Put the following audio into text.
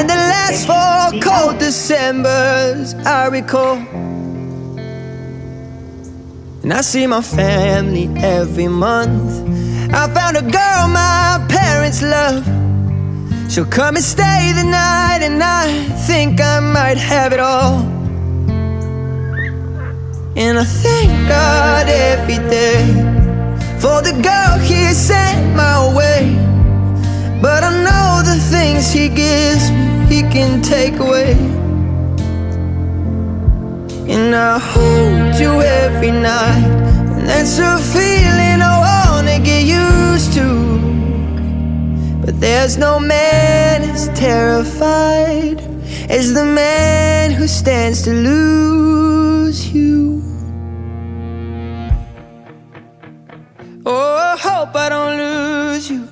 And the last 4 cold Decembers I recall. And I see my family every month. I found a girl my parents love. She'll come and stay the night, and I think I might have it all. And I thank God every day for the girl He sent my way. But I know the things He gives me, He can take away. And I hold you every night, and that's a feeling I wanna get used to. But there's no man as terrified as the man who stands to lose you. Oh, I hope I don't lose you.